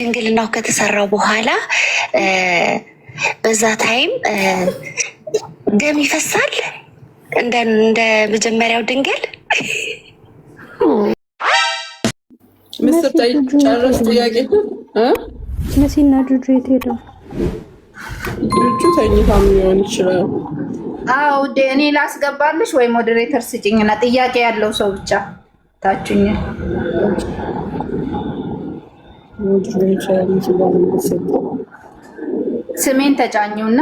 ድንግልናው ከተሰራው በኋላ በዛ ታይም ደም ይፈሳል እንደ መጀመሪያው ድንግል ምስር ጨረስ ጥያቄ መሲና ጁጁ የት ሄደው? ጁጁ ተኝታም ሊሆን ይችላል። አዎ እኔ ላስገባልሽ ወይ ሞዴሬተር ስጭኝና ጥያቄ ያለው ሰው ብቻ ታችኝ ስሜን ተጫኙና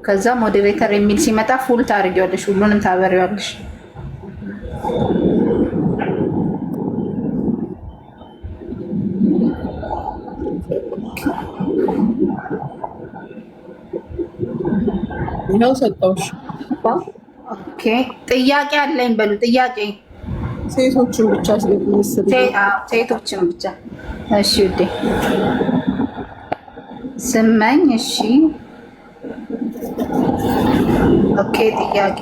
ከዛ ሞዴሬተር የሚል ሲመጣ ፉል ታርጊዋለሽ፣ ሁሉንም ታበሪዋለሽ። ይኸው ሰጠሁሽ። ኦኬ ጥያቄ አለኝ በሉ። ጥያቄ ሴቶችን ብቻ ስለሚመስል ሴቶችን ብቻ። እሺ ውዴ ስመኝ። እሺ ኦኬ ጥያቄ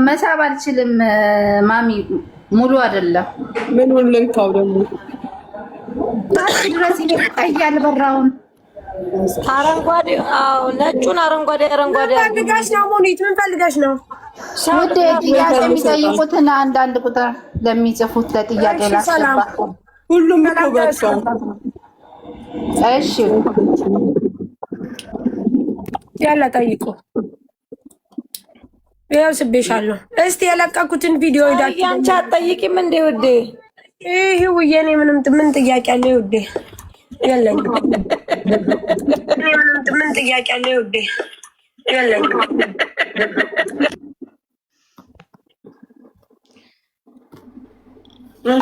መሳብ አልችልም ማሚ፣ ሙሉ አይደለም። ምኑን ልንካው ደግሞ? ድረስ ይቀያል በራውን አረንጓዴ። አዎ ነጩን አረንጓዴ ፈልጋሽ ነው ሞኒት? ምን ፈልጋሽ ነው? ወደ ጥያቄ የሚጠይቁትን አንዳንድ ቁጥር ለሚጽፉት ለጥያቄ ላስገባ። ሁሉም እኮ በርሷል። እሺ ያላ ጠይቁ። ያው ስቤሻለሁ። እስቲ የለቀኩትን ቪዲዮ ሄዳችሁ አንቺ አትጠይቂም እንዴ ውዴ? ይሄ ውዬኔ ምን ጥያቄ አለ ውዴ? የለኝ ምን ጥያቄ አለ ውዴ? የለኝ ምን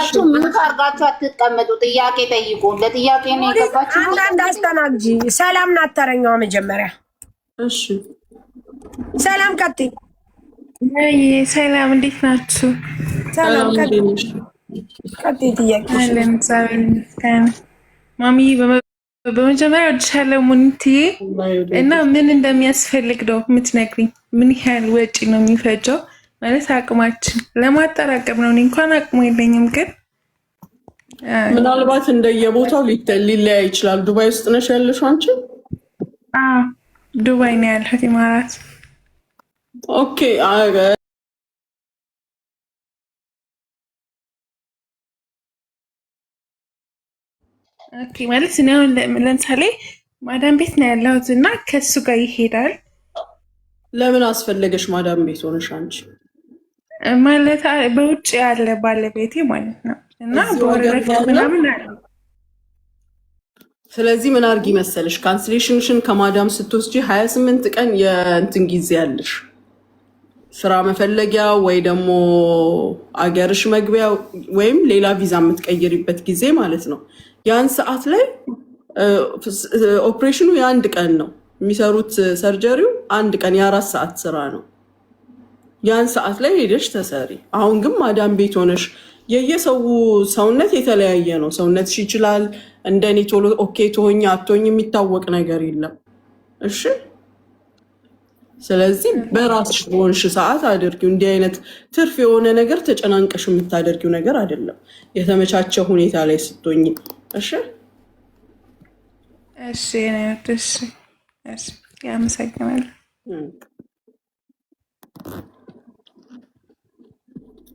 አድርጋችሁ አትቀመጡ። ጥያቄ ጠይቁ። ለጥያቄ ነው የገባችሁ። አንዳንድ አስተናግጂ። ሰላም ናት ተረኛዋ መጀመሪያ። እሺ ሰላም ቀጥይ። አይ ሰላም፣ እንዴት ናችሁ? ሰላም ቀጥይ። ጥያቄ አለን ዛሬ ማሚ በመጀመሪያ ወድሻለሁ ሙኒትዬ፣ እና ምን እንደሚያስፈልግ ነው የምትነግሪኝ? ምን ያህል ወጪ ነው የሚፈጀው? ማለት አቅማችን ለማጠራቀም ነው። እኔ እንኳን አቅሙ የለኝም፣ ግን ምናልባት እንደየቦታው ሊለያይ ይችላል። ዱባይ ውስጥ ነሽ ያለሽው አንቺ? አዎ ዱባይ ነው ያለሁት፣ ኢማራት። ኦኬ ኦኬ። ማለት እኔ አሁን ለምሳሌ ማዳም ቤት ነው ያለሁት እና ከሱ ጋር ይሄዳል። ለምን አስፈለገሽ ማዳም ቤት ሆነሽ አንቺ? ማለት በውጭ ያለ ባለቤቴ ማለት ነው እና በወረቀት ምናምን አለ። ስለዚህ ምን አድርጊ መሰለሽ፣ ካንስሌሽንሽን ከማዳም ስትወስጂ 28 ቀን የእንትን ጊዜ ያለሽ ስራ መፈለጊያ ወይ ደግሞ አገርሽ መግቢያ ወይም ሌላ ቪዛ የምትቀይሪበት ጊዜ ማለት ነው። ያን ሰዓት ላይ ኦፕሬሽኑ የአንድ ቀን ነው የሚሰሩት፣ ሰርጀሪው አንድ ቀን የ4 ሰዓት ስራ ነው። ያን ሰዓት ላይ ሄደሽ ተሰሪ። አሁን ግን ማዳም ቤት ሆነሽ የየሰው ሰውነት የተለያየ ነው። ሰውነትሽ ይችላል እንደኔ ቶሎ ኦኬ ትሆኛ አትሆኝ የሚታወቅ ነገር የለም። እሺ ስለዚህ በራስሽ በሆንሽ ሰዓት አድርጊው። እንዲህ አይነት ትርፍ የሆነ ነገር ተጨናንቀሽ የምታደርጊው ነገር አይደለም፣ የተመቻቸ ሁኔታ ላይ ስትሆኝ። እሺ እሺ እሺ ያመሰግናለሁ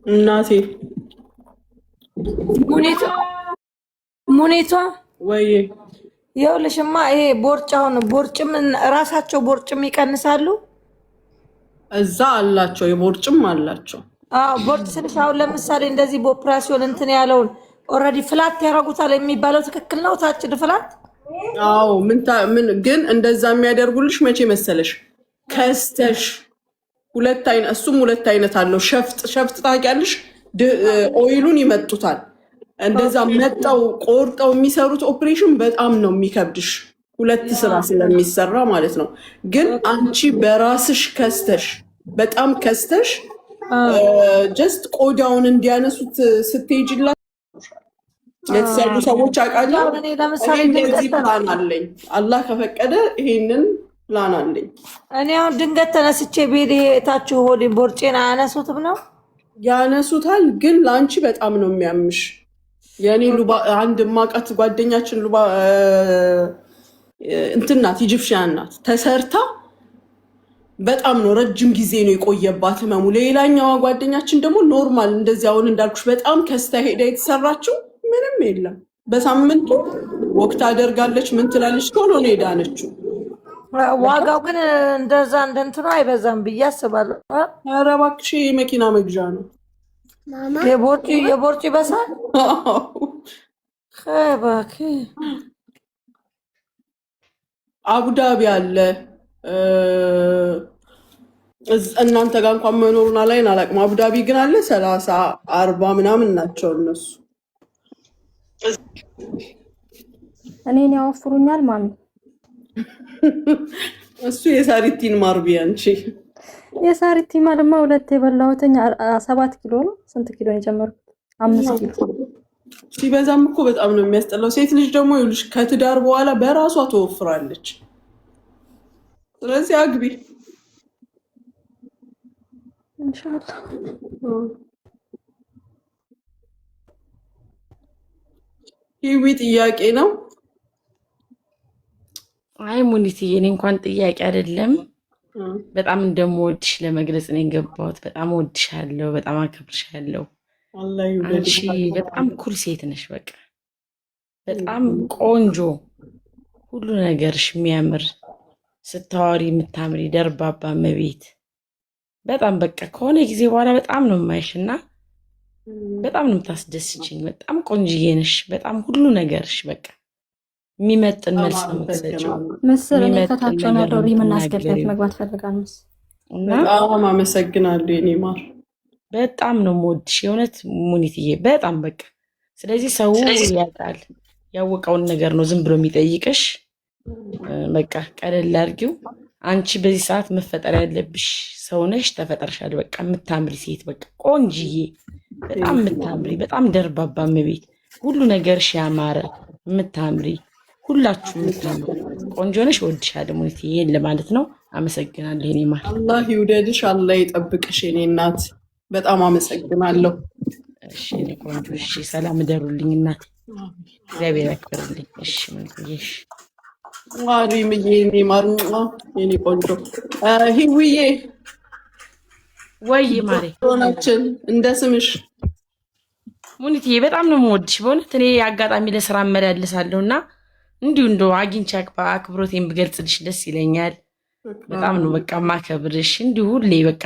እናቴ። ሙኒቷ ወይ ይኸውልሽማ ይሄ ቦርጫውን ቦርጭም ራሳቸው ቦርጭም ይቀንሳሉ እዛ አላቸው፣ የቦርጭም አላቸው። አዎ ቦርጭ ስልሽ አሁን ለምሳሌ እንደዚህ በኦፕራሲዮን እንትን ያለውን ኦልሬዲ ፍላት ያደርጉታል የሚባለው ትክክል ነው? ታች ፍላት? አዎ ምን ግን እንደዛ የሚያደርጉልሽ መቼ መሰለሽ? ከስተሽ እሱም ሁለት አይነት አለው። ሸፍጥ ታውቂያለሽ? ኦይሉን ይመጡታል። እንደዛ መጣው ቆርጠው የሚሰሩት ኦፕሬሽን በጣም ነው የሚከብድሽ፣ ሁለት ስራ ስለሚሰራ ማለት ነው። ግን አንቺ በራስሽ ከስተሽ በጣም ከስተሽ ጀስት ቆዳውን እንዲያነሱት ስትሄጂላ የተሰሩ ሰዎች አውቃለሁ። እኔ ለምሳሌ እንደዚህ ፕላን አለኝ፣ አላህ ከፈቀደ ይሄንን ፕላን አለኝ። እኔ አሁን ድንገት ተነስቼ ቤት ታችሁ ሆዴ ቦርጬን አያነሱትም ነው? ያነሱታል፣ ግን ለአንቺ በጣም ነው የሚያምሽ። የኔ ሉባ አንድ ማቃት ጓደኛችን ሉባ እንትን ናት፣ ኢጂፕሽያን ናት። ተሰርታ በጣም ነው ረጅም ጊዜ ነው የቆየባት ህመሙ። ሌላኛዋ ጓደኛችን ደግሞ ኖርማል እንደዚህ አሁን እንዳልኩሽ በጣም ከስታ ሄዳ የተሰራችው ምንም የለም። በሳምንቱ ወቅት አደርጋለች፣ ምን ትላለች፣ ቶሎ ነው ሄዳነችው። ዋጋው ግን እንደዛ እንደንትኑ አይበዛም ብዬ አስባለሁ። ኧረ እባክሽ የመኪና መግዣ ነው። የቦርጭ ይበሳል። እባክህ አቡዳቢ አለ። እናንተ ጋር እንኳን መኖሩን አላይን አላውቅም። አቡዳቢ ግን አለ 30-40 ምናምን ናቸው እነሱ። እኔን ያወፍሩኛል ማሚ። እሱ የሳሪቲን ማርቢ አንቺ የሳሪቲ ማለማ 2 የበላሁትኝ 7 ኪሎ ነው። ስንት ኪሎ ነው የጨመርኩት? 5 ኪሎ። ሲበዛም እኮ በጣም ነው የሚያስጠላው። ሴት ልጅ ደግሞ ይኸውልሽ ከትዳር በኋላ በራሷ ትወፍራለች። ስለዚህ አግቢ ኢንሻአላህ። ሂዊ ጥያቄ ነው። አይ ሙኒትዬ፣ እኔ እንኳን ጥያቄ አይደለም፣ በጣም እንደምወድሽ ለመግለጽ ነው የገባሁት። በጣም እወድሻለሁ፣ በጣም አከብርሻለሁ። አንቺ በጣም ኩል ሴት ነሽ። በቃ በጣም ቆንጆ፣ ሁሉ ነገርሽ የሚያምር፣ ስታወሪ የምታምሪ ደርባባ መቤት። በጣም በቃ ከሆነ ጊዜ በኋላ በጣም ነው የማይሽ እና በጣም ነው የምታስደስችኝ። በጣም ቆንጅዬ ነሽ። በጣም ሁሉ ነገርሽ በቃ የሚመጥን መልስ ነው የምትሰጪው። ምስል እኔ ከታችሁን ያለው የምናስገባት መግባት ፈልጋለሁ እና በጣም አመሰግናለሁ የኔ ማር። በጣም ነው የምወድሽ የእውነት ሙኒትዬ፣ በጣም በቃ። ስለዚህ ሰው ያውቃል፣ ያወቀውን ነገር ነው ዝም ብሎ የሚጠይቅሽ። በቃ ቀለል አድርጊው። አንቺ በዚህ ሰዓት መፈጠር ያለብሽ ሰው ነሽ፣ ተፈጠርሻል። በቃ የምታምሪ ሴት፣ በቃ ቆንጅዬ፣ በጣም የምታምሪ፣ በጣም ደርባባ መቤት፣ ሁሉ ነገርሽ ያማረ የምታምሪ፣ ሁላችሁ የምታምሩ ቆንጆ ነሽ። እወድሻለሁ ሙኒት። ይሄን ለማለት ነው። አመሰግናለሁ የኔ ማር። አላህ ይውደድሽ፣ አላህ ይጠብቅሽ የኔ እናት። በጣም አመሰግናለሁ። እሺ የኔ ቆንጆ፣ እሺ ሰላም እደሩልኝ እናት። እግዚአብሔር ያክብርልኝ። እሺ ሙኒትዬ፣ ማሪምዬ፣ የኔ ማር፣ የኔ ቆንጆ ሂዊዬ፣ ወይ ማሬ ሆናችን እንደ ስምሽ ሙኒትዬ፣ በጣም ነው የምወድሽ በእውነት። እኔ አጋጣሚ ለስራ እመላለሳለሁ እና እንዲሁ እንደው አግኝቼ አክብሮቴን ብገልጽልሽ ደስ ይለኛል። በጣም ነው በቃ ማከብርሽ። እንዲሁ ሁሌ በቃ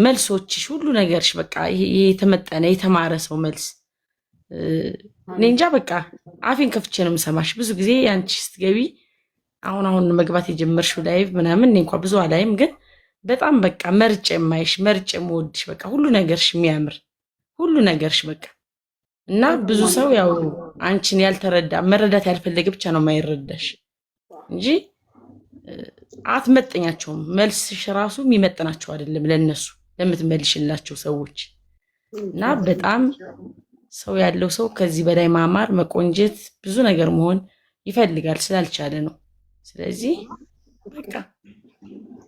መልሶችሽ፣ ሁሉ ነገርሽ በቃ የተመጠነ የተማረ ሰው መልስ። እኔ እንጃ በቃ አፌን ከፍቼ ነው የምሰማሽ። ብዙ ጊዜ አንቺ ስትገቢ አሁን መግባት የጀመርሽው ላይቭ ምናምን እኔ እንኳ ብዙ አላይም፣ ግን በጣም በቃ መርጬ የማይሽ መርጬ የምወድሽ በቃ ሁሉ ነገርሽ የሚያምር ሁሉ ነገርሽ በቃ እና ብዙ ሰው ያው አንቺን ያልተረዳ መረዳት ያልፈለገ ብቻ ነው የማይረዳሽ እንጂ አትመጠኛቸውም። መልስሽ ራሱ የሚመጥናቸው አይደለም ለነሱ ለምትመልሽላቸው ሰዎች። እና በጣም ሰው ያለው ሰው ከዚህ በላይ ማማር፣ መቆንጀት፣ ብዙ ነገር መሆን ይፈልጋል ስላልቻለ ነው። ስለዚህ በቃ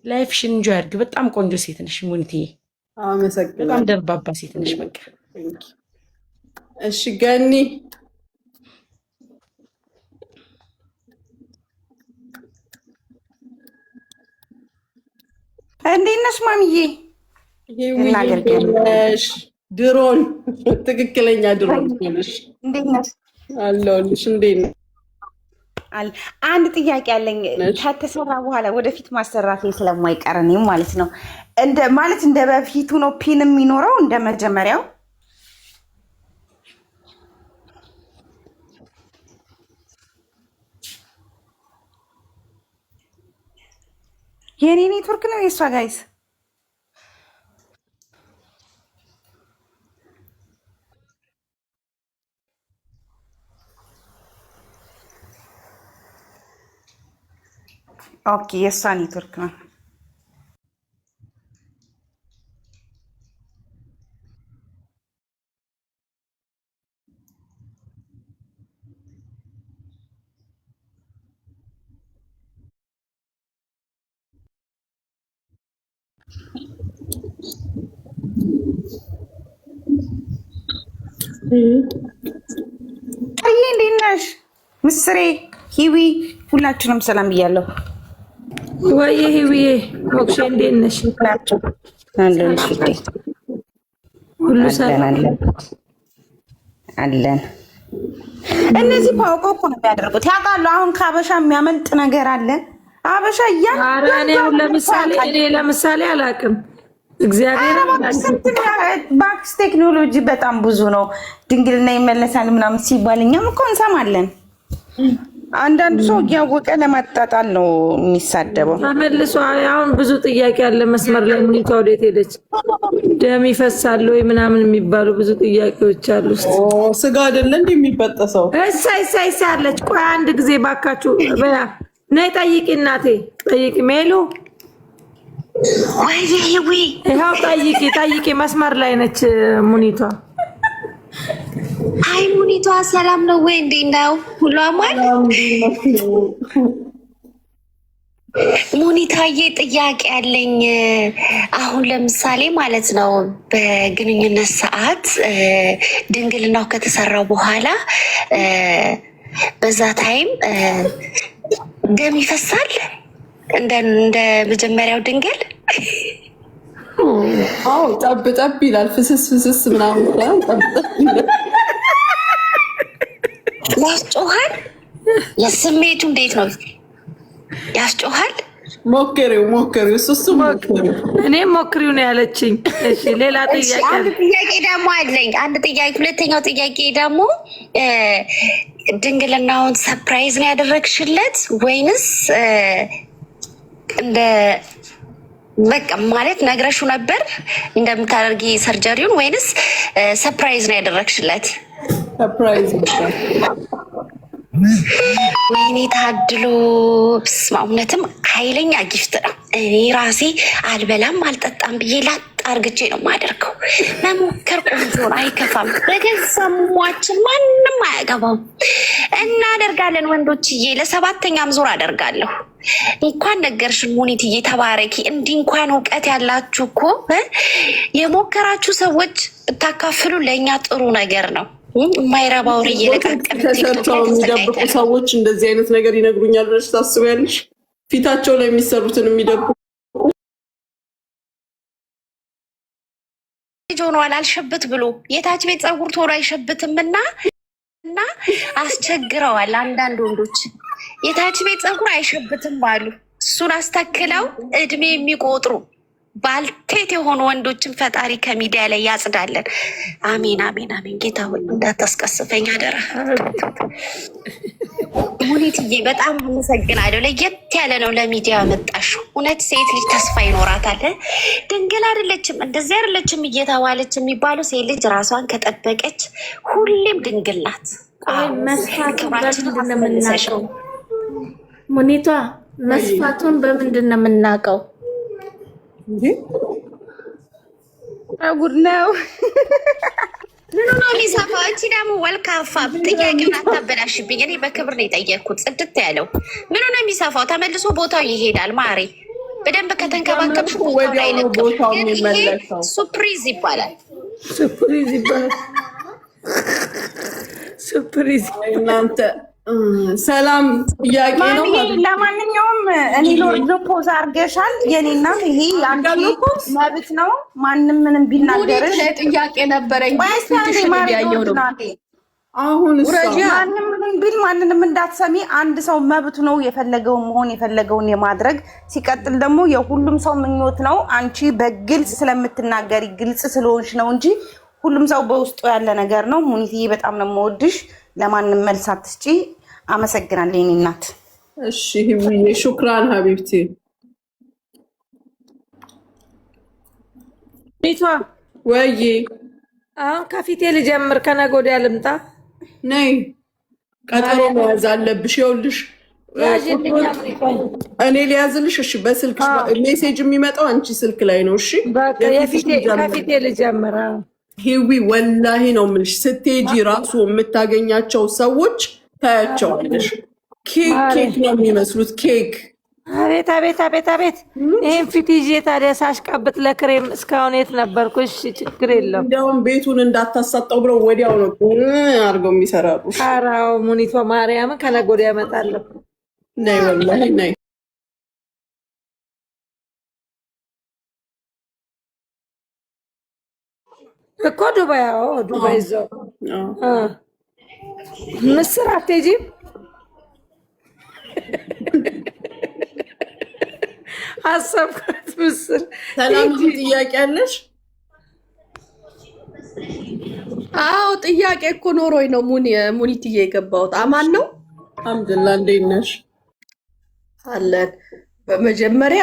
ላይፍሽን እንጆይ አድርጊ። በጣም ቆንጆ ሴት ነሽ ሙኒትዬ። አመሰግናለሁ። በጣም ደርባባ ሴት ነሽ በቃ። እሺ ገኒ፣ እንዴት ነሽ ማሚዬ? ይኸውልሽ ድሮን ትክክለኛ ድሮን ነሽ። እንዴት ነሽ? አለሁልሽ። እንዴት ነሽ? አንድ ጥያቄ አለኝ። ከተሰራ በኋላ ወደፊት ማሰራት ስለማይቀር እኔም ማለት ነው እንደ በፊቱ ነው ፒን የሚኖረው እንደ መጀመሪያው? የኔ ኔትወርክ ነው የእሷ ጋይስ? ኦኬ የእሷ ኔትወርክ ነው። አይ እንዴት ነሽ ምስሬ ሂዊ ሁላችሁንም ሰላም ብያለሁ። ወይ ሂዊዬ ሞክሼ እንዴት ነሽ? አለንሽ እንዴ? ሁሉ ሰላም አለን። እነዚህ ፓውቆ እኮ ነው የሚያደርጉት ያውቃሉ። አሁን ከአበሻ የሚያመልጥ ነገር አለ። አበሻ ለምሳሌ አላውቅም። እግዚአብሔር ባክስ ቴክኖሎጂ በጣም ብዙ ነው። ድንግልና ይመለሳል ምናምን ሲባል እኛም እኮ እንሰማለን። አንዳንዱ ሰው እያወቀ ለማጣጣል ነው የሚሳደበው። ተመልሶ አሁን ብዙ ጥያቄ አለ መስመር ላይ ሙኒቷ ወዴት ሄደች? ደም ይፈሳል ወይ ምናምን የሚባሉ ብዙ ጥያቄዎች አሉ። ስጋ አይደለ እንዴ የሚበጠሰው? እሳይ አለች። ቆይ አንድ ጊዜ ባካችሁ በያ ነይ ጠይቂ እናቴ ጠይቂ ሜሉ ወይ ይኸው ጠይቂ መስመር ላይ ነች ሙኒቷ። አይ ሙኒቷ ሰላም ነው ወይ? እንዴት ነው? ሁሉ አማን? ሙኒታዬ ጥያቄ ያለኝ አሁን ለምሳሌ ማለት ነው በግንኙነት ሰዓት ድንግልናው ከተሰራው በኋላ በዛ ታይም ደም ይፈሳል እንደ መጀመሪያው ድንግል? አዎ ጠብ ይላል። ፍስስ ምናምን ያስጮሃል። የስሜቱ እንዴት ነው? ያስጮሃል። ሞክሪው እሱ ሞክሪው። እኔም ሞክሪው ነው ያለችኝ። እሺ ሌላ ጥያቄ አንድ ጥያቄ ደግሞ አለኝ። ሁለተኛው ጥያቄ ደግሞ ድንግልናውን ሰርፕራይዝ ነው ያደረግሽለት ወይንስ እንደ በቃ ማለት ነግረሽው ነበር እንደምታደርጊ ሰርጀሪውን ወይንስ ሰርፕራይዝ ነው ያደረግሽለት? ሰርፕራይዝ። ወይኔ ታድሎ በስመ አብ። እውነትም ኃይለኛ ጊፍት ነው። እኔ ራሴ አልበላም አልጠጣም ብዬ ላጥ አርግቼ ነው የማደርገው። መሞከር ቆንጆ ነው፣ አይከፋም። በገዛ ሙሟችን ማንም አያገባም። እናደርጋለን ወንዶችዬ። ለ7ኛም ዙር አደርጋለሁ። እንኳን ነገርሽን ሙኒትዬ፣ ተባረኪ። እንዲህ እንኳን እውቀት ያላችሁ እኮ የሞከራችሁ ሰዎች ብታካፍሉ ለእኛ ጥሩ ነገር ነው። የማይረባ ወሬ እየለቃቀም ተሰርተው የሚደብቁ ሰዎች እንደዚህ አይነት ነገር ይነግሩኛል ብለሽ ታስቢያለሽ? ፊታቸው ላይ የሚሰሩትን የሚደብቁ ሆኗል። አልሸብት ብሎ የታች ቤት ፀጉር ቶሎ አይሸብትም እና አስቸግረዋል። አንዳንድ ወንዶች የታች ቤት ፀጉር አይሸብትም ባሉ እሱን አስተክለው እድሜ የሚቆጥሩ ባልቴት የሆኑ ወንዶችን ፈጣሪ ከሚዲያ ላይ ያጽዳለን። አሜን። ጌታ ሆይ እንዳታስቀስፈኝ አደራ። ሙኒትዬ በጣም አመሰግናለሁ። ለየት ያለ ነው ለሚዲያ መጣሽው። እውነት ሴት ልጅ ተስፋ ይኖራታል። ድንግል አይደለችም እንደዚህ አይደለችም እየተባለች የሚባለው ሴት ልጅ ራሷን ከጠበቀች ሁሌም ድንግል ናት። ሙኒቷ መስፋቱን በምንድን ነው የምናውቀው? ጉድ ነው። ምኑ ነው የሚሰፋው? እቺ ደግሞ ወልካፋ ጥያቄውን አታበላሽብኝ። እኔ በክብር ነው የጠየቅኩት። ጽድት ያለው ምኑ ነው የሚሰፋው? ተመልሶ ቦታው ይሄዳል። ማሬ በደንብ ከተንከባከብሽ ቦታው ላይ ለቀው። ሱፕሪዝ ይባላል። ሱፕሪዝ እናንተ ሰላም ጥያቄ ነው። ለማንኛውም እኔ ሎርድ ፖዝ አርገሻል የኔ እናት። ይሄ አንቺ መብት ነው። ማንም ምንም ቢናገርሽ ጥያቄ ነበረኝ። አሁን ማንም ምንም ቢል ማንንም እንዳትሰሚ። አንድ ሰው መብቱ ነው የፈለገውን መሆን የፈለገውን የማድረግ። ሲቀጥል ደግሞ የሁሉም ሰው ምኞት ነው። አንቺ በግልጽ ስለምትናገሪ ግልጽ ስለሆንሽ ነው እንጂ ሁሉም ሰው በውስጡ ያለ ነገር ነው። ሙኒትዬ በጣም ነው የምወድሽ። ለማንም መልስ አትስጪ። አመሰግናለሁ የኔ እናት። እሺ ህብዬ ሹክራን ሀቢብቲ። ኒቷ ወይ አሁን ከፊቴ ልጀምር ከነገ ወዲያ ልምጣ? ነይ ቀጠሮ መያዝ አለብሽ። ይኸውልሽ እኔ ሊያዝልሽ። እሺ በስልክ ሜሴጅ የሚመጣው አንቺ ስልክ ላይ ነው። እሺ ከፊቴ ልጀምር። ሂዊ ወላሂ ነው የምልሽ። ስትሄጂ ራሱ የምታገኛቸው ሰዎች ታያቸዋለሽ። ኬክ ነው የሚመስሉት። ኬክ አቤት አቤት አቤት አቤት! ይሄን ፊት ይዤ ታዲያ ሳሽቀብጥ ለክሬም እስካሁን የት ነበርኩ? እሺ ችግር የለም። እንዲያውም ቤቱን እንዳታሳጠው ብለው ወዲያው ነው አድርገው የሚሰራሩ። አራው ሙኒቷ ማርያምን ከነገ ወዲያ እመጣለሁ። ነይ ወላሂ ነይ። እኮ ዱባይ ዱባይ እዛው ምስር አትሄጂም? አሰብኩት ምስር። ሰላም ጥያቄ አለሽ? አዎ ጥያቄ እኮ ኖሮኝ ነው ሙኒትዬ የገባሁት። አማን ነው? አልሐምዱሊላህ። እንዴት ነሽ? አለን። በመጀመሪያ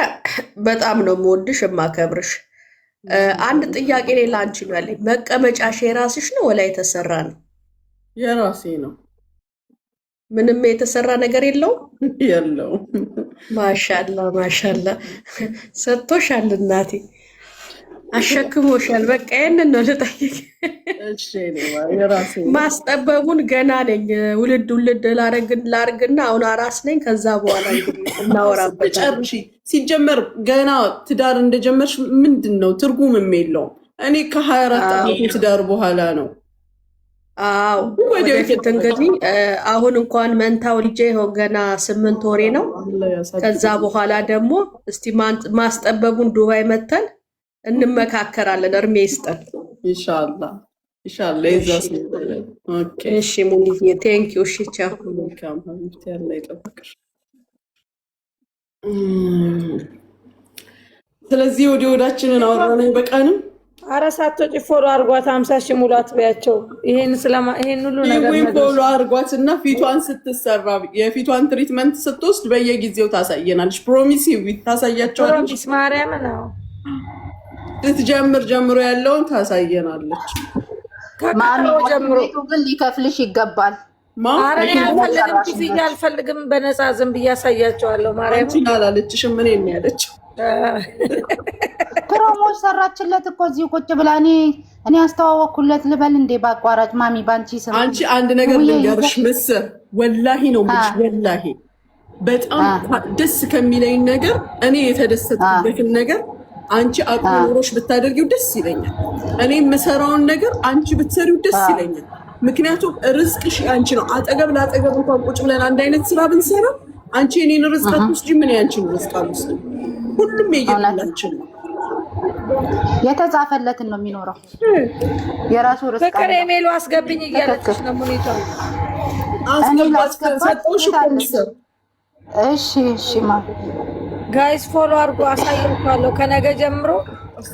በጣም ነው የምወድሽ የማከብርሽ። አንድ ጥያቄ ሌላ አንቺ ነው ያለኝ። መቀመጫሽ የራስሽ ነው ወላ የተሰራ ነው? የራሴ ነው። ምንም የተሰራ ነገር የለውም? የለውም። ማሻላ ማሻላ ሰጥቶሻል፣ እናቴ አሸክሞሻል። በቃ ይሄንን ነው ልጠይቅ። እሺ የራሴ ማስጠበቡን ገና ነኝ። ውልድ ላርግና አሁን አራስ ነኝ። ከዛ በኋላ እንግዲህ እናወራበት። ጨርሺ። ሲጀመር ገና ትዳር እንደጀመርሽ ምንድን ነው ትርጉምም የለውም። እኔ ከ24 ዓመት ትዳር በኋላ ነው። አዎ ወደፊት እንግዲህ አሁን እንኳን መንታው ልጄ ይኸው ገና 8 ወሬ ነው። ከዛ በኋላ ደግሞ እስቲ ማስጠበቡን ዱባይ መተን እንመካከራለን። እርሜ ይስጠን ኢንሻአላህ ኢንሻአላህ። ይዛስ ኦኬ። እሺ ሙኒዬ ቴንክ ዩ። እሺ ቻው። መልካም ሀቢብቲ፣ አላህ ይጠብቅሽ። ስለዚህ ወዳችንን አወራን በቃንም። አረሳቶ ፎሎ አርጓት 50 ሺህ ሙላት በያቸው። ይሄን ሁሉ ነገር ወይ ፎሎ አርጓትና ፊቷን ስትሰራ የፊቷን ትሪትመንት ስትወስድ በየጊዜው ታሳየናለች። ፕሮሚስ ታሳያቸዋለች። ፕሮሚስ ማርያም ነው። ስትጀምር ጀምሮ ያለውን ታሳየናለች። ማሚ ጀምሮ ግን ሊከፍልሽ ይገባል። አልፈልግም በነፃ ዝም ብዬ አሳያቸዋለሁ። ማርያም አላለችሽም? ምን ነው ያለችው? ፕሮሞት ሰራችለት እኮ እዚህ ቁጭ ብላ። እኔ አስተዋወኩለት ልበል እንዴ ባቋራጭ? ማሚ ባንቺ ስም አንቺ አንድ ነገር ልንገርሽ ምስር፣ ወላሂ ነው የምልሽ። ወላሂ በጣም ደስ ከሚለኝ ነገር እኔ የተደሰትኩበትን ነገር አንቺ አቅም ኖሮሽ ብታደርጊው ደስ ይለኛል። እኔ የምሰራውን ነገር አንቺ ብትሰሪው ደስ ይለኛል። ምክንያቱም ርዝቅሽ አንቺ ነው። አጠገብ ለአጠገብ እንኳን ቁጭ ብለን አንድ አይነት ስራ ብንሰራ አንቺ እኔን ርዝቅ አትወስጂ፣ ምን ያንቺን ርዝቅ አልወስድም። ሁሉም የየግላችን ነው። የተጻፈለትን ነው የሚኖረው። የራሱ ርዝቅ ፍቅር ኢሜሉ አስገብኝ እያለችሽ ነው ሙኒቷ። አስገባች ሰጠውሽ እኮ ምስር። እሺ እሺ ማ ጋይስ ፎሎ አድርጎ አሳያችኋለሁ። ከነገ ጀምሮ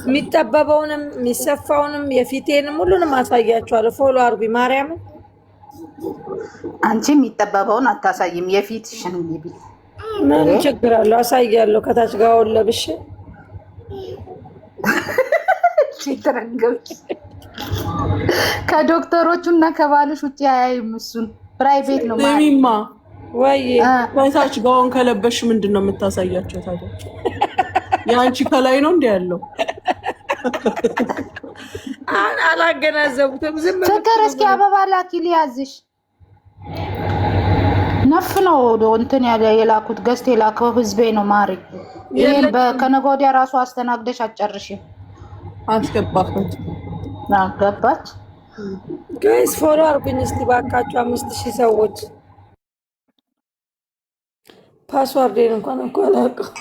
የሚጠበበውንም የሚሰፋውንም የፊቴንም ሁሉንም አሳያችኋለሁ። ፎሎ አድርጉ። ማርያምን አንቺ የሚጠበበውን አታሳይም፣ የፊትሽን ይቢ ምን ችግር አለው? አሳያለሁ። ከታች ጋር ወለብሽ ሲተረገች ከዶክተሮቹ እና ከባልሽ ውጭ አያይም። እሱን ፕራይቬት ነው ማሚማ። ወይ ከታች ጋውን ከለበሽ ምንድን ነው የምታሳያቸው ታዲያ? የአንቺ ከላይ ነው እንደ ያለው አላገናዘቡትም። ዝም ፍቅር እስኪ አበባ ላኪ ሊያዝሽ ነፍ ነው እንትን ያለ የላኩት ገዝት የላከው ህዝቤ ነው። ማሪ ይሄን ከነገ ወዲያ ራሱ አስተናግደሽ አትጨርሽም። አስገባች አገባች። ጋይስ ፎሎ አድርጉኝ እስቲ ባካችሁ 5000 ሰዎች። ፓስዋርዴን እንኳን አላውቅም።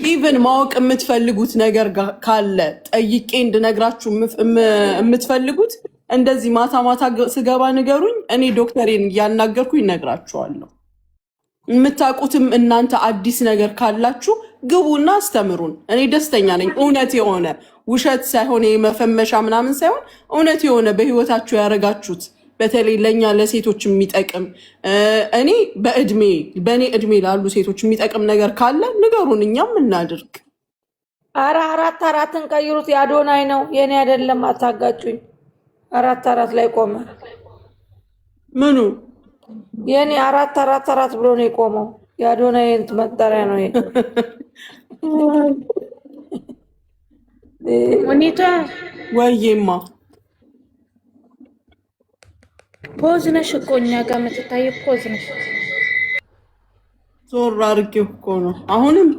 ኢቭን ማወቅ የምትፈልጉት ነገር ካለ ጠይቄ እንድነግራችሁ የምትፈልጉት እንደዚህ ማታ ማታ ስገባ ንገሩኝ። እኔ ዶክተሬን እያናገርኩኝ እነግራችኋለሁ። የምታውቁትም እናንተ አዲስ ነገር ካላችሁ ግቡና አስተምሩን። እኔ ደስተኛ ነኝ። እውነት የሆነ ውሸት ሳይሆን የመፈመሻ ምናምን ሳይሆን እውነት የሆነ በህይወታችሁ ያደረጋችሁት በተለይ ለእኛ ለሴቶች የሚጠቅም እኔ በእኔ እድሜ ላሉ ሴቶች የሚጠቅም ነገር ካለ ንገሩን፣ እኛም እናድርግ። አረ 4 ቀይሩት። የአዶናይ ነው የኔ አይደለም። አታጋጩኝ። 4 ላይ ቆመ። ምኑ የኔ 4 ብሎ ነው የቆመው። የአዶናይ እንት መጠሪያ ነው ይሄ። ሙኒቷ ወይማ ፖዝ ነሽ እኮ እኛ ጋር የምትታይ ፖዝ ነሽ። ዞር አድርጌው እኮ ነው አሁንም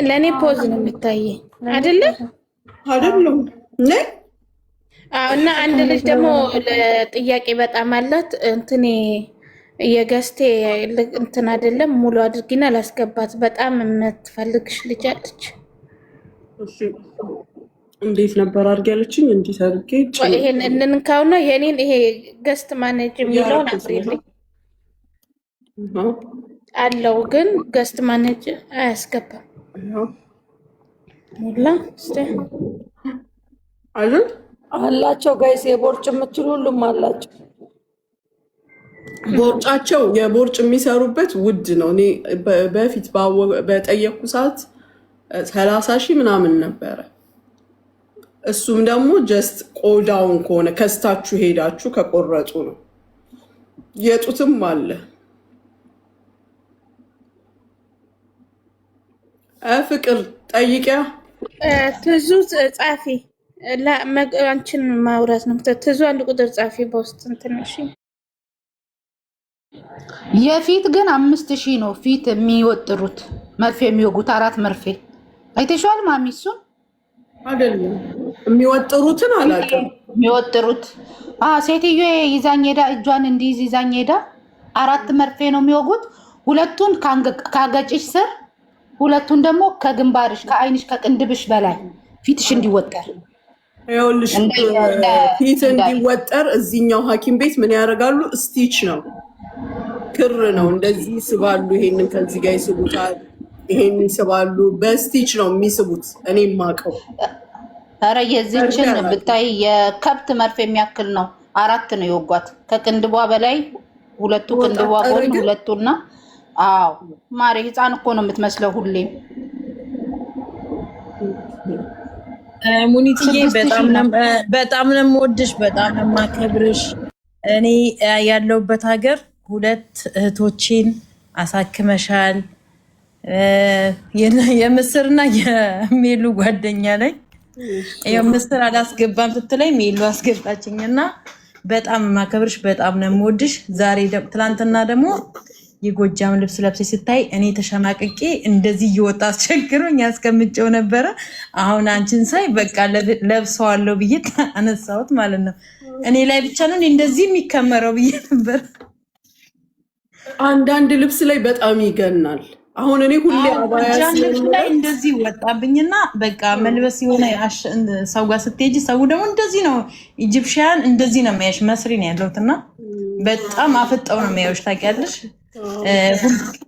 ለኔ ፖዝ ነው የሚታየኝ አይደለ አይደለም ነ እና አንድ ልጅ ደግሞ ለጥያቄ በጣም አላት እንትኔ የገስቴ እንትን አይደለም ሙሉ አድርጊና ላስገባት በጣም የምትፈልግሽ ልጅ አለች። እሺ እንዴት ነበር አድርጊ ያለችኝ? እንዴት አድርጌ ይሄን እንንካውና የኔን ይሄ ገስት ማኔጅ የሚለውን አጥሪልኝ አለው ግን ገስት ማኔጅ አያስገባም። ሙላ አላቸው ጋይስ የቦርጭ የምትሉ ሁሉም አላቸው። ቦርጫቸው የቦርጭ የሚሰሩበት ውድ ነው። እኔ በፊት በጠየቅኩ ሰዓት 30,000 ምናምን ነበረ። እሱም ደግሞ ጀስት ቆዳውን ከሆነ ከስታችሁ ሄዳችሁ ከቆረጡ ነው። የጡትም አለ። ፍቅር ጠይቂያ ትዙ ጻፊ አንቺን ማውራት ነው። ትዙ አንድ ቁጥር ጻፊ በውስጥ ትንሽ የፊት ግን 5,000 ነው። ፊት የሚወጥሩት መርፌ የሚወጉት 4 መርፌ አይተሽዋል ማሚ? እሱን አይደለም የሚወጥሩትን አላውቅም። የሚወጥሩት ሴትዮ ይዛኝ ሄዳ እጇን እንዲይዝ ይዛኝ ሄዳ 4 መርፌ ነው የሚወጉት። ሁለቱን ካገጭሽ ስር፣ ሁለቱን ደግሞ ከግንባርሽ፣ ከአይንሽ፣ ከቅንድብሽ በላይ ፊትሽ እንዲወጠር። ይኸውልሽ ፊት እንዲወጠር እዚህኛው ሐኪም ቤት ምን ያደርጋሉ? ስቲች ነው ክር ነው እንደዚህ ይስባሉ። ይሄንን ከዚህ ጋር ይስቡታል፣ ይሄን ይስባሉ። በስቲች ነው የሚስቡት። እኔ ማቀው ኧረ የዚህችን ብታይ የከብት መርፌ የሚያክል ነው። 4 ነው የወጓት ከቅንድቧ በላይ 2 ቅንድቧ ጎን 2ና አዎ ማሪ ህፃን እኮ ነው የምትመስለው ሁሌም። ሙኒትዬ በጣም ነው የምወድሽ፣ በጣም ነው የማከብርሽ። እኔ ያለሁበት ሀገር 2 እህቶችን አሳክመሻል። የምስርና የሜሉ ጓደኛ ላይ የምስር አላስገባም ስትለኝ ሜሉ አስገባችኝና በጣም ማከብርሽ፣ በጣም ነው የምወድሽ። ዛሬ ትላንትና ደግሞ የጎጃም ልብስ ለብሰሽ ስታይ እኔ ተሸማቅቄ እንደዚህ እየወጣ አስቸግሮኝ ያስቀምጨው ነበረ። አሁን አንቺን ሳይ በቃ ለብሰዋለሁ ብዬ አነሳሁት ማለት ነው። እኔ ላይ ብቻ ነው እንደዚህ የሚከመረው ብዬ ነበር። አንዳንድ ልብስ ላይ በጣም ይገናል። አሁን እኔ ሁሌ አባያ ላይ እንደዚህ ወጣብኝና በቃ መልበስ የሆነ ሰው ጋር ስትሄጂ ሰው ደግሞ እንደዚህ ነው ኢጂፕሽያን እንደዚህ ነው የሚያዩሽ። መስሪ ነው ያለሁትና በጣም አፍጠው ነው የሚያዩሽ ታውቂያለሽ።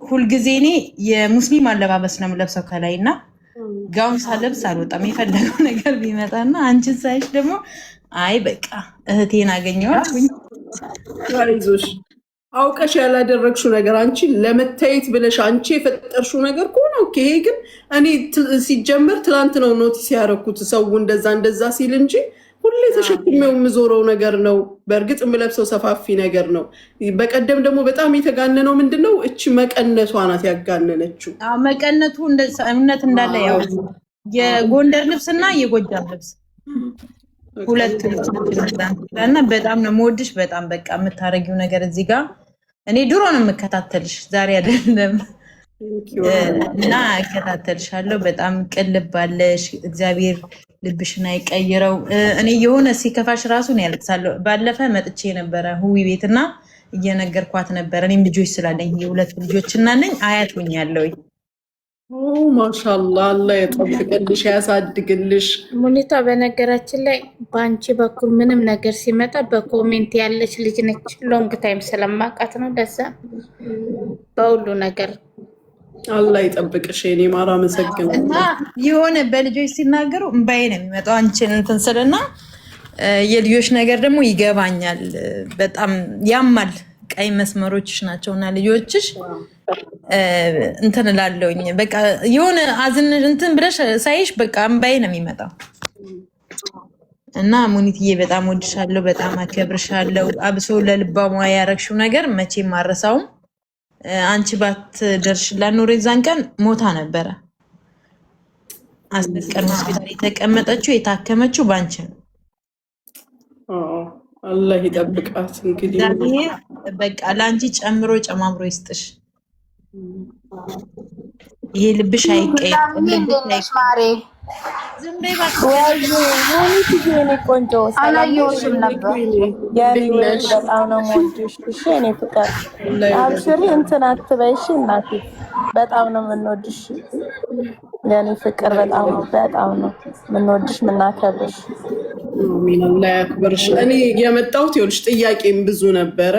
ሁልጊዜ እኔ የሙስሊም አለባበስ ነው የምለብሰው ከላይና ጋውን ሳለብስ አልወጣም የፈለገው ነገር ቢመጣና አንቺን ሳይሽ ደግሞ አይ በቃ እህቴን አገኘኋት። አይዞሽ አውቀሽ ያላደረግሽው ነገር አንቺ ለመታየት ብለሽ አንቺ የፈጠርሽው ነገር ከሆነ ኦኬ። ግን እኔ ሲጀመር ትላንት ነው ኖቲስ ያደረኩት ሰው እንደዛ ሲል እንጂ ሁሌ ተሸክሜው የምዞረው ነገር ነው። በእርግጥ የምለብሰው ሰፋፊ ነገር ነው። በቀደም ደግሞ በጣም የተጋነነው ምንድነው እቺ መቀነቷ ናት ያጋነነችው። መቀነቱ እምነት እንዳለ ያው የጎንደር ልብስና የጎጃም ልብስ 2 ልብስና በጣም ነው የምወድሽ። በጣም በቃ የምታረጊው ነገር እዚህ ጋር እኔ ድሮ ነው የምከታተልሽ ዛሬ አይደለም እና እከታተልሻለሁ። በጣም ቅልባለሽ። እግዚአብሔር ልብሽን አይቀይረው። እኔ የሆነ ሲከፋሽ ራሱ ነው ያለቅሳለሁ። ባለፈ መጥቼ ነበረ ሁዊ ቤትና እየነገርኳት ነበር። እኔም ልጆች ስላለኝ የ2 ልጆችና ነኝ አያት ሆኛለሁ። ማሻአላህ አላህ ይጠብቅልሽ ያሳድግልሽ። ሙኒታ በነገራችን ላይ በአንቺ በኩል ምንም ነገር ሲመጣ በኮሜንት ያለች ልጅ ነች። ሎንግ ታይም ስለማውቃት ነው ለዛ በሁሉ ነገር አላህ ይጠብቅሽ የኔ ማር። አመሰግናለሁ። እና የሆነ በልጆች ሲናገሩ እምባዬ ነው የሚመጣው አንቺን እንትን ስልና የልጆች ነገር ደግሞ ይገባኛል። በጣም ያማል። ቀይ መስመሮችሽ ናቸውና ልጆችሽ እንትን እላለሁኝ። በቃ የሆነ አዝን እንትን ብለሽ ሳይሽ በቃ እምባዬ ነው የሚመጣው። እና ሙኒትዬ በጣም ወድሻለሁ፣ በጣም አከብርሻለሁ። አብሶ ለልባሟ ያረግሽው ነገር መቼም አረሳውም። አንቺ ባትደርሽላት ኖሮ የዛን ቀን ሞታ ነበረ። አስቀር ሆስፒታል የተቀመጠችው የታከመችው ባንቺ ነው። አላህ ይጠብቃት። እንግዲህ በቃ ለአንቺ ጨምሮ ጨማምሮ ይስጥሽ። ይሄ ልብሽ አይቀየር። ማሬ ዝም በይ እባክሽ። የኔ ቆንጆ አላየሁሽም ነበር። የኔ ውድ በጣም ነው የምወድሽ። እሺ የኔ ፍቅር አብሽሪ፣ እንትን አትበይ እሺ እናቴ። በጣም ነው የምንወድሽ የኔ ፍቅር። በጣም ነው የምንወድሽ የምናከብርሽ። አሜን። አላህ ያክብርሽ። እኔ የመጣሁት ይኸውልሽ ጥያቄም ብዙ ነበረ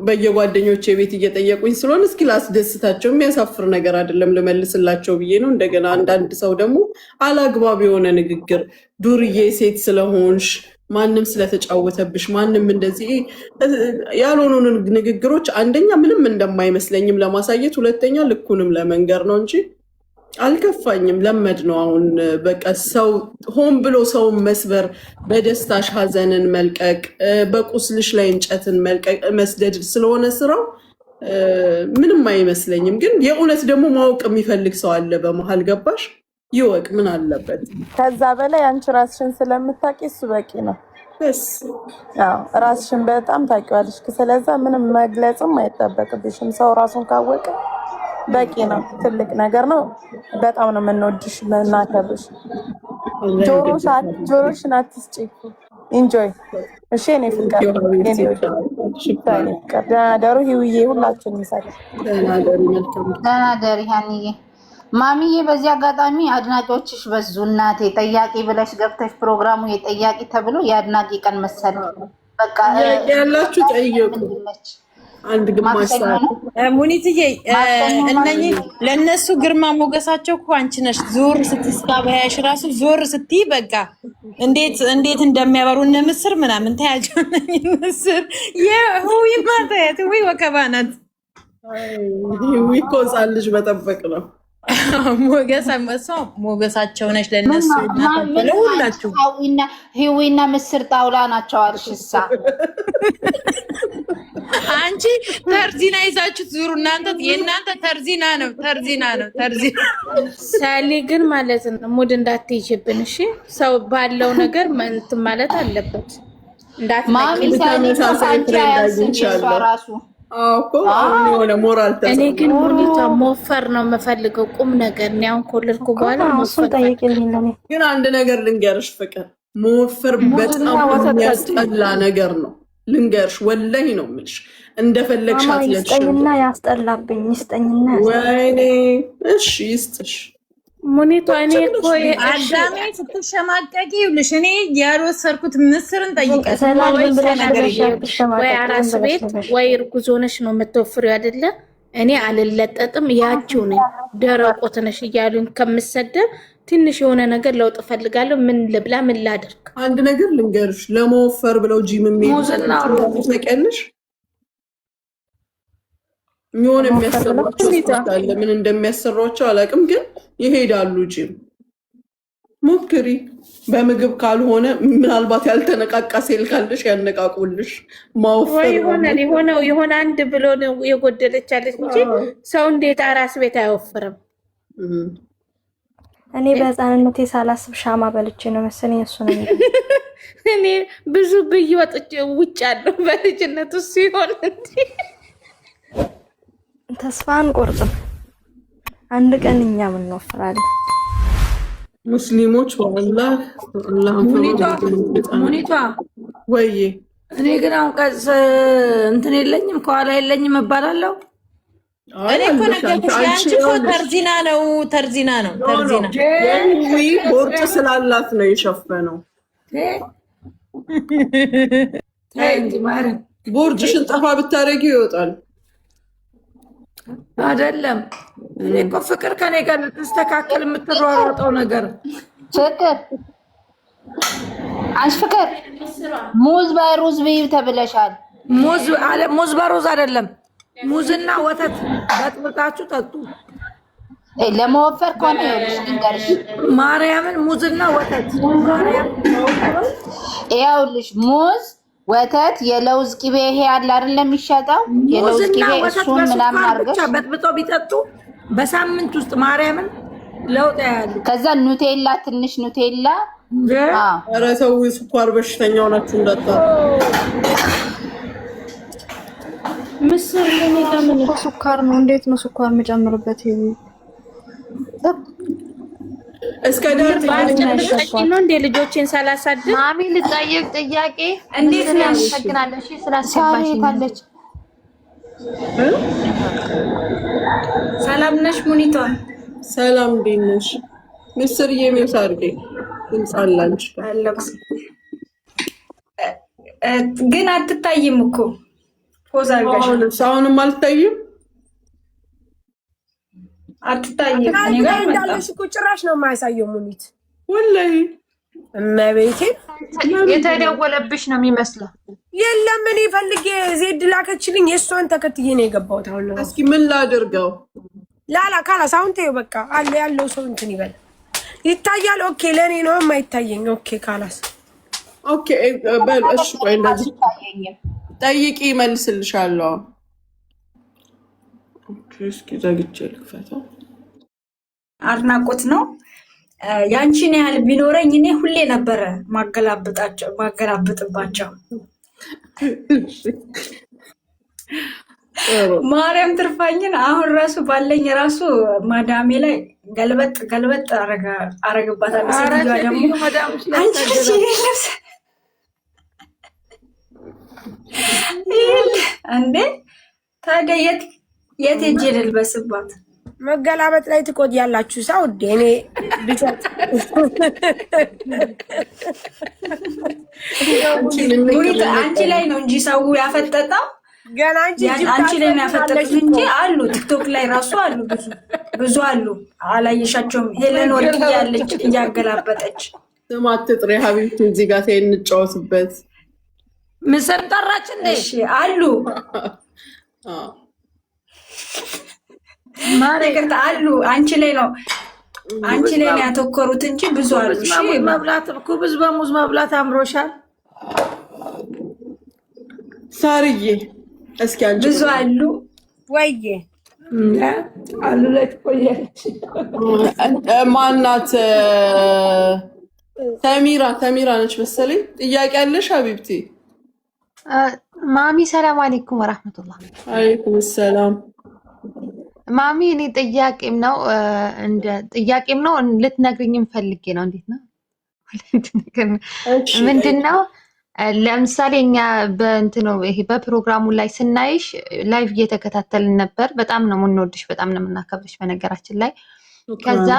በየጓደኞቼ ቤት እየጠየቁኝ ስለሆነ እስኪ ላስደስታቸው፣ የሚያሳፍር ነገር አይደለም ልመልስላቸው ብዬ ነው። እንደገና አንዳንድ ሰው ደግሞ አላግባብ የሆነ ንግግር ዱርዬ ሴት ስለሆንሽ ማንም ስለተጫወተብሽ ማንም እንደዚህ ያልሆኑ ንግግሮች አንደኛ ምንም እንደማይመስለኝም ለማሳየት፣ ሁለተኛ ልኩንም ለመንገር ነው እንጂ አልከፋኝም። ለመድ ነው አሁን በቃ ሰው ሆን ብሎ ሰውን መስበር፣ በደስታሽ ሀዘንን መልቀቅ፣ በቁስልሽ ላይ እንጨትን መልቀቅ መስደድ ስለሆነ ስራው ምንም አይመስለኝም። ግን የእውነት ደግሞ ማወቅ የሚፈልግ ሰው አለ በመሀል ገባሽ? ይወቅ፣ ምን አለበት? ከዛ በላይ አንቺ ራስሽን ስለምታውቂ እሱ በቂ ነው። ራስሽን በጣም ታውቂዋለሽ። ስለዛ ምንም መግለጽም አይጠበቅብሽም። ሰው ራሱን ካወቀ በቂ ነው። ትልቅ ነገር ነው። በጣም ነው የምንወድሽ የምናከብርሽ። ጆሮሽን አትስጪ። ኢንጆይ። እሺ የኔ ፍቅር፣ ደህና ደሩ ህይውዬ። ሁላችንም ደህና ደሪ ሀኒዬ። ማሚዬ በዚህ አጋጣሚ አድናቂዎችሽ በዙ። እናቴ ጠያቂ ብለሽ ገብተሽ ፕሮግራሙ የጠያቂ ተብሎ የአድናቂ ቀን መሰለ። በቃ ያላችሁ ጠየቁ። አንድ ግማሽ ሰዓት ሙኒትዬ፣ እነኚህ ለእነሱ ግርማ ሞገሳቸው እኮ አንቺ ነሽ። ዞር ስትስካበያሽ ራሱ ዞር ስትይ በቃ እንዴት እንደሚያበሩ እነ ምስር ምናምን ታያቸው። ምስር የህዊ ማታየት ህዊ ወከባ ናት። ህዊ እኮ ህፃን ልጅ መጠበቅ ነው። ሞገሳቸው ነሽ ለእነሱ ለሁላችሁ። ህዊና ምስር ጣውላ ናቸው አልሽሳ። አንቺ ተርዚና ይዛችሁ ዙሩ። የእናንተ ተርዚና ነው። ሳሊ ግን ማለት ነው ሙድ እንዳትይዥብን እሺ። ሰው ባለው ነገር እንትን ማለት አለበት። እኔ ግን ሙኒቷ ሞፈር ነው የምፈልገው፣ ቁም ነገር እኔ አሁን ከወለድኩ በኋላ ግን አንድ ነገር ልንገርሽ ፍቅር፣ መወፈር በጣም የሚያስጠላ ነገር ነው። ልንገርሽ ወላሂ ነው የምልሽ። እንደፈለግሽ አትለብሽም። ይስጠኝና ያስጠላብኝ፣ ይስጠኝና ወይኔ እሺ ይስጥሽ ሙኒቷ። እኔ እኮ አዳሜ ስትሸማቀቂ ይኸውልሽ፣ እኔ ያልወሰድኩት ምስርን ጠይቀሽ ወይ አራስ ቤት ወይ እርጉዝ ሆነሽ ነው የምትወፍሪው አይደለ? እኔ አልለጠጥም ያቺው ነኝ ደረቆት ነሽ እያሉኝ ከምሰደብ ትንሽ የሆነ ነገር ለውጥ ፈልጋለሁ። ምን ልብላ ምን ላድርግ? አንድ ነገር ልንገርሽ፣ ለመወፈር ብለው ጂም የሚሄዱት የሚሆን የሚያሰሯቸው አለ። ምን እንደሚያሰሯቸው አላውቅም፣ ግን ይሄዳሉ ጂም። ሞክሪ። በምግብ ካልሆነ ምናልባት ያልተነቃቃ ሴል ካለሽ ያነቃቁልሽ። ማወፈር የሆነ አንድ ብሎ ነው የጎደለች አለች እንጂ ሰው እንዴት አራስ ቤት አይወፍርም? እኔ በህፃንነቴ ሳላስብ ሻማ በልቼ ነው መሰለኝ እሱ ነው። እኔ ብዙ ብይ ወጥቼ ውጭ አለው በልጅነቱ ሲሆን እንዴ ተስፋ አንቆርጥም። አንድ ቀን እኛም እንወፍራለን ሙስሊሞች። ወላሂ ሙኒቷ ወይ እኔ ግን አሁን ቀስ እንትን የለኝም ከኋላ የለኝም እባላለሁ። እኔ እኮ ነገርኩሽ፣ ያንቺ እኮ ተርዚና ነው። ቦርጭ ስላላት ነው የሸፈነው። ቦርጭሽን ጠፋ ብታረጊው ይወጣል። አይደለም እኔ እኮ ፍቅር ከኔ ጋር ልትስተካከል የምትሯሯጠው ነገር ፍቅር አንቺ ፍቅር ሙዝ በሩዝ ብይ ተብለሻል። ሙዝ በሩዝ አይደለም፣ ሙዝና ወተት በጥብጣችሁ ጠጡ። ለመወፈር ከሆነ ይኸውልሽ ልንገርሽ፣ ማርያምን ሙዝና ወተት ይኸውልሽ ሙዝ ወተት የለውዝ ቅቤ ይሄ አለ አይደለም የሚሸጠው የለውዝ ቅቤ እሱን ምናምን አድርገሽ በጥብጠው ቢጠጡ በሳምንት ውስጥ ማርያምን ለውጥ ያያሉ። ከዛ ኑቴላ ትንሽ ኑቴላ ኧረ ተው ስኳር በሽተኛው ናችሁ እንዳታ ምስር ለኔ ለምን ስኳር ነው? እንዴት ነው ስኳር የምጨምርበት? ይሄ እስከ ዳር ነው እንደ ልጆችን ሳላሳድግ ማሚ ልጠይቅ ጥያቄ። እንዴት ነው? አመሰግናለሁ። እሺ ስላስገባሽኝ ካለች ሰላም ነሽ ሙኒቷ? ሰላም እንዴት ነሽ? ምስር የሚውስ አድርጌ እንጻላንች ግን አትታይም እኮ ፖዝ አድርገሽ። አሁንም አልታይም አትታይም። እኔ ጋር እንዳለሽ እኮ ጭራሽ ነው የማያሳየው ሙኒት። ወላሂ እመቤቴ የተደወለብሽ ነው የሚመስለው። የለም እኔ ፈልጌ ዜድ ላከችልኝ፣ የእሷን ተከትዬ ነው የገባሁት። አሁን ነው እስኪ ምን ላድርገው? ላላ ካላስ አሁን ተይው በቃ አለ ያለው ሰው እንትን ይበል። ይታያል። ኦኬ ለኔ ነው የማይታየኝ። ኦኬ ካላስ ኦኬ በል እሺ። ቆይ እንደዚህ ጠይቂ መልስልሻለሁ። ኦኬ እስኪ ዘግቼ ልክፈተው። አድናቆት ነው ያንቺን ያህል ቢኖረኝ እኔ ሁሌ ነበረ ማገላብጥባቸው። ማርያም ትርፋኝን አሁን ራሱ ባለኝ ራሱ ማዳሜ ላይ ገልበጥ አረግባታለሁ። ሴትዮዋ ደግሞ አንቺ ልጅ ልብስ እንዴ ታዲያ የት ሄጄ ልልበስባት? መገላበጥ ላይ ትቆያላችሁ። ሰው እኔ ብቻት አንቺ ላይ ነው እንጂ ሰው ያፈጠጠው ገና አንቺ ላይ ነው ያፈጠጡት እንጂ አሉ ቲክቶክ ላይ ራሱ አሉ ብዙ አሉ። አላየሻቸውም? ሄለን ወርቅ ያለች እያገላበጠች ስም አትጥሪ ሀቢብቲ። እዚህ ጋር ተይ እንጫወትበት። ምስር ጠራች እንዴ? እሺ አሉ ማረጋት አሉ። አንቺ ላይ ነው ያተኮሩት እንጂ ብዙ አሉ። እሺ መብላት ኩብዝ በሙዝ መብላት አምሮሻል ሳርዬ? እስኪ አንቺ ብዙ አሉ ወይዬ አሉ ላይ ቆያለች። ማናት? ተሚራ ነች መሰለኝ። ጥያቄ አለሽ ሀቢብቲ? ማሚ ሰላም አለይኩም ወራህመቱላህ። አለይኩም ሰላም ማሚ። እኔ ጥያቄም ነው ልትነግሪኝም ፈልጌ ነው። እንዴት ነው ምንድነው? ለምሳሌ እኛ ይሄ በፕሮግራሙ ላይ ስናይሽ ላይቭ እየተከታተልን ነበር። በጣም ነው የምንወድሽ፣ በጣም ነው የምናከብርሽ በነገራችን ላይ። ከዛ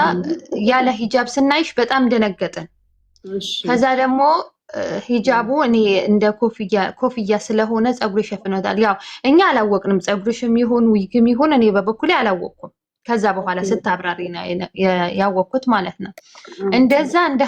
ያለ ሂጃብ ስናይሽ በጣም ደነገጥን። ከዛ ደግሞ ሂጃቡ እኔ እንደ ኮፍያ ስለሆነ ፀጉር ይሸፍነታል። ያው እኛ አላወቅንም፣ ፀጉርሽም ይሁን ዊግም ይሁን እኔ በበኩሌ አላወቅኩም። ከዛ በኋላ ስታብራሪ ነው ያወቅኩት ማለት ነው። እንደዛ እንደ